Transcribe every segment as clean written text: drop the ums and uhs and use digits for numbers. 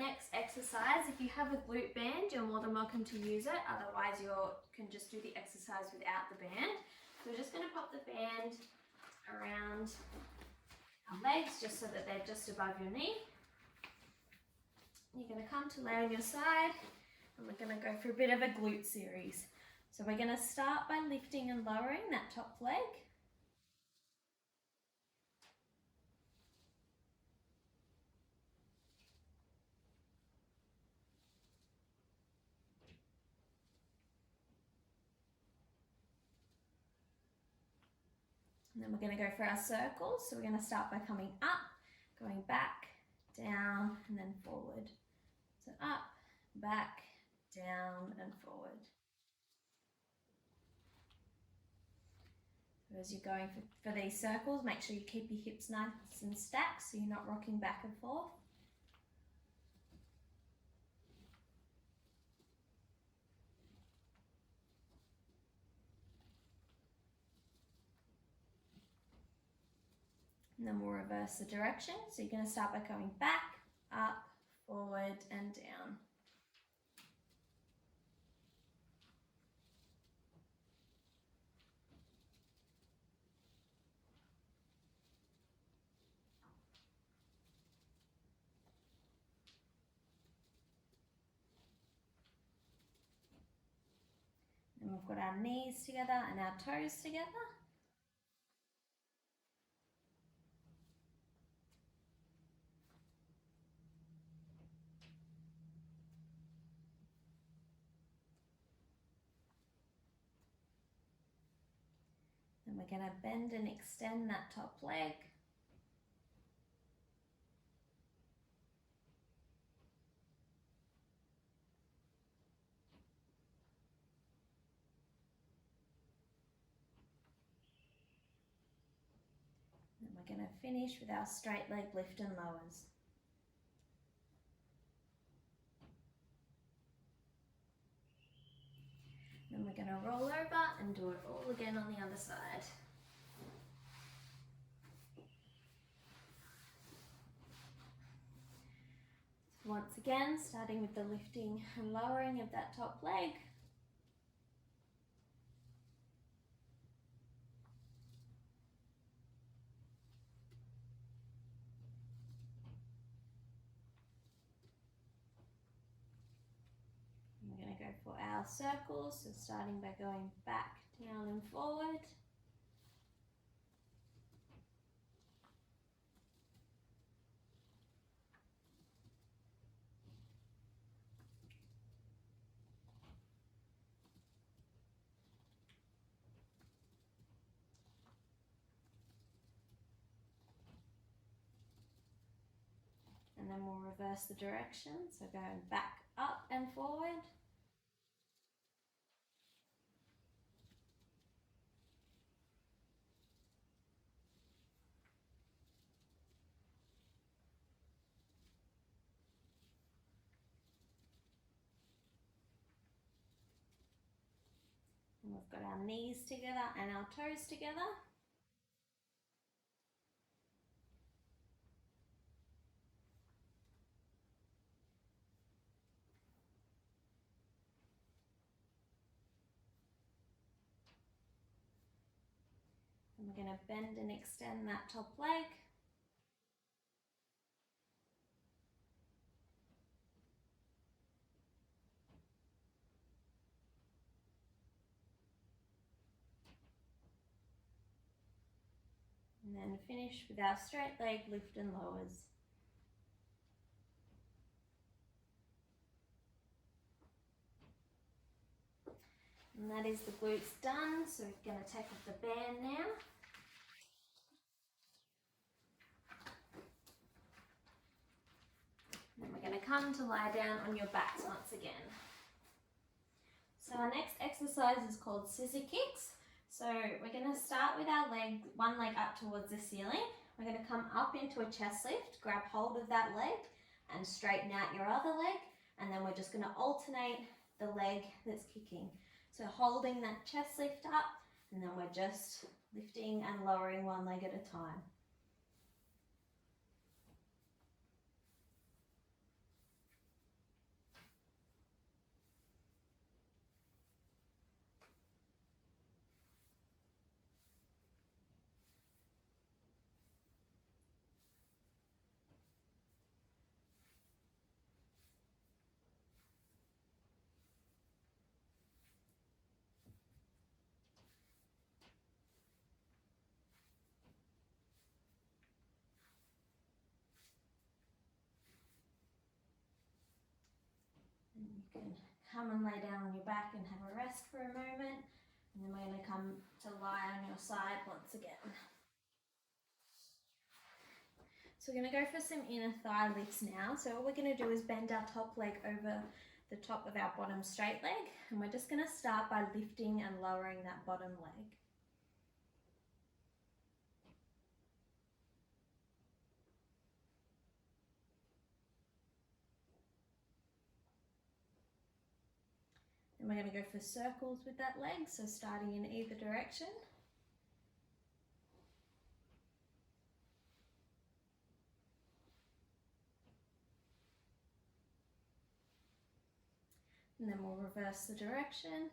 next exercise, if you have a glute band, you're more than welcome to use it. Otherwise, you can just do the exercise without the band. So we're just going to pop the band around our legs just so that they're just above your knee. You're going to come to lay on your side, and we're going to go for a bit of a glute series. So we're going to start by lifting and lowering that top leg. And then we're going to go for our circles. So we're going to start by coming up, going back, down, and then forward. So up, back, down, and forward. So as you're going for these circles, make sure you keep your hips nice and stacked so you're not rocking back and forth. And then we'll reverse the direction. So you're going to start by going back, up, forward, and down. And we've got our knees together and our toes together. Then we're going to bend and extend that top leg. Then we're going to finish with our straight leg lift and lowers. Then we're going to roll over and do it all again on the other side. Once again, starting with the lifting and lowering of that top leg. We're going to go for our circles, so starting by going back, down and forward. And then we'll reverse the direction, so going back, up and forward. And we've got our knees together and our toes together. And we're going to bend and extend that top leg. And then finish with our straight leg lift and lowers. And that is the glutes done, so we're going to take off the band now. Then we're going to come to lie down on your backs once again. So our next exercise is called Sissy kicks. So we're going to start with our leg, one leg up towards the ceiling. We're going to come up into a chest lift, grab hold of that leg and straighten out your other leg. And then we're just going to alternate the leg that's kicking. So holding that chest lift up, and then we're just lifting and lowering one leg at a time. You can come and lay down on your back and have a rest for a moment. And then we're going to come to lie on your side once again. So we're going to go for some inner thigh lifts now. So what we're going to do is bend our top leg over the top of our bottom straight leg. And we're just going to start by lifting and lowering that bottom leg. And we're going to go for circles with that leg, so starting in either direction. And then we'll reverse the direction.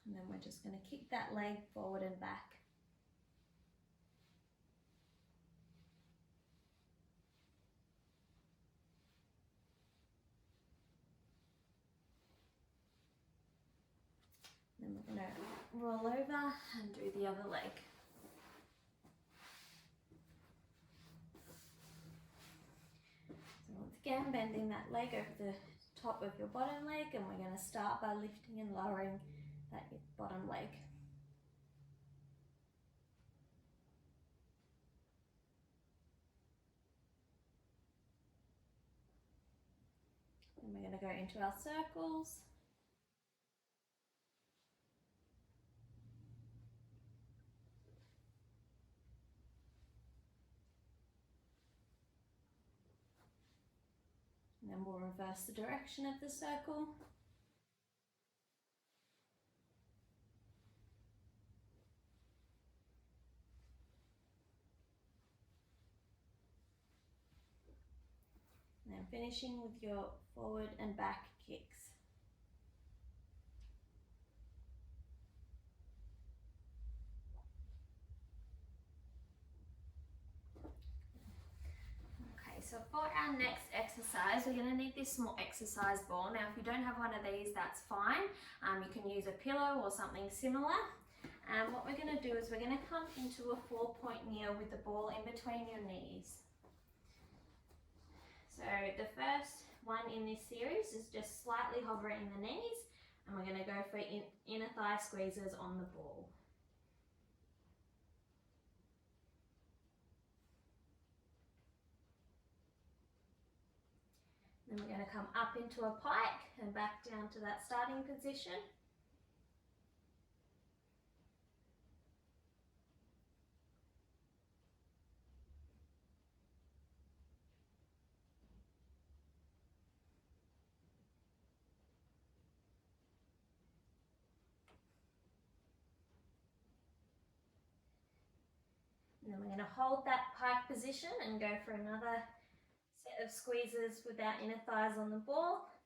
And then we're just going to kick that leg forward and back. Then we're going to roll over and do the other leg. So once again, bending that leg over the top of your bottom leg, and we're going to start by lifting and lowering that bottom leg. And we're going to go into our circles. And then we'll reverse the direction of the circle. And then finishing with your forward and back kicks. So for our next exercise, we're going to need this small exercise ball. Now, if you don't have one of these, that's fine. You can use a pillow or something similar. And what we're going to do is we're going to come into a 4-point kneel with the ball in between your knees. So the first one in this series is just slightly hovering the knees, and we're going to go for inner thigh squeezes on the ball. Then we're going to come up into a pike and back down to that starting position. And then we're going to hold that pike position and go for another set of squeezes with our inner thighs on the ball.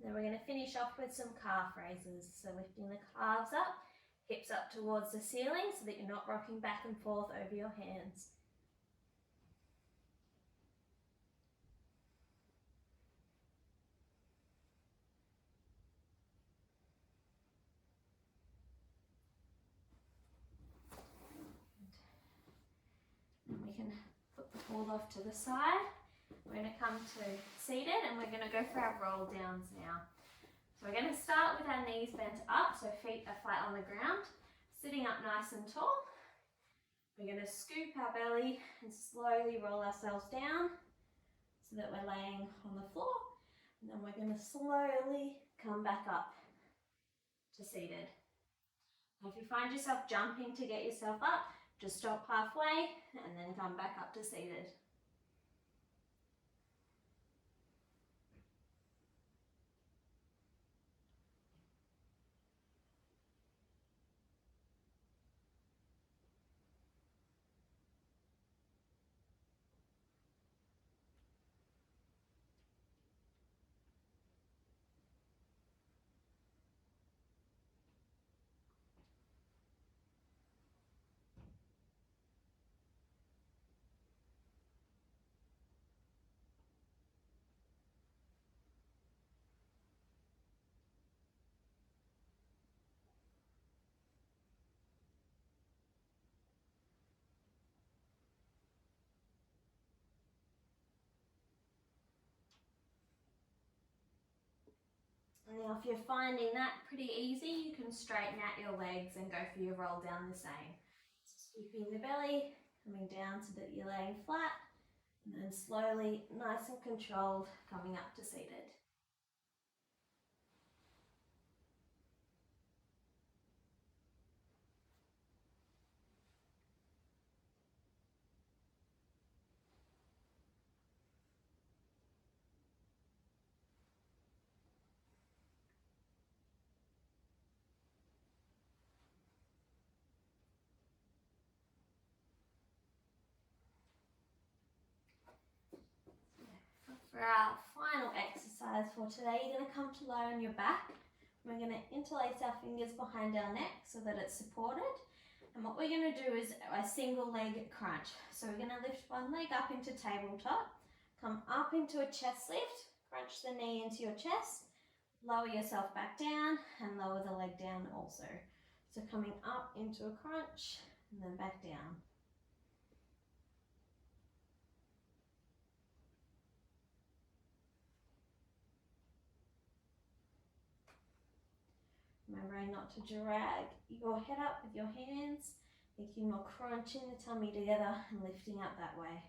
Then we're going to finish off with some calf raises. So lifting the calves up, hips up towards the ceiling so that you're not rocking back and forth over your hands. We can put the ball off to the side. We're going to come to seated and we're going to go for our roll downs now. So we're going to start with our knees bent up, so feet are flat on the ground, sitting up nice and tall. We're going to scoop our belly and slowly roll ourselves down so that we're laying on the floor. And then we're going to slowly come back up to seated. If you find yourself jumping to get yourself up, just stop halfway and then come back up to seated. Now if you're finding that pretty easy, you can straighten out your legs and go for your roll down the same. So scooping the belly, coming down so that you're laying flat, and then slowly, nice and controlled, coming up to seated. For our final exercise for today, you're going to come to lie on your back. We're going to interlace our fingers behind our neck so that it's supported. And what we're going to do is a single leg crunch. So we're going to lift one leg up into tabletop, come up into a chest lift, crunch the knee into your chest, lower yourself back down and lower the leg down also. So coming up into a crunch and then back down. Remembering not to drag your head up with your hands, making more crunching the tummy together and lifting up that way.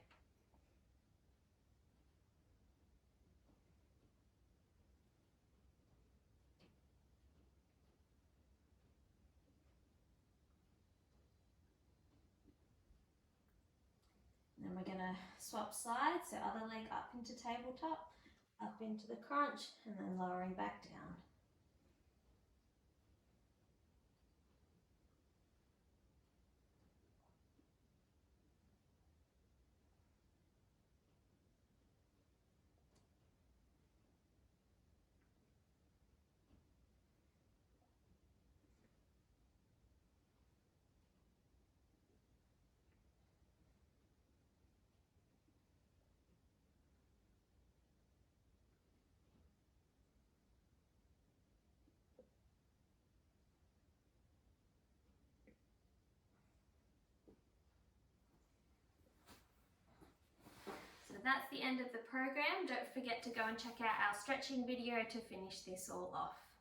And then we're going to swap sides, so other leg up into tabletop, up into the crunch, and then lowering back down. So that's the end of the program. Don't forget to go and check out our stretching video to finish this all off.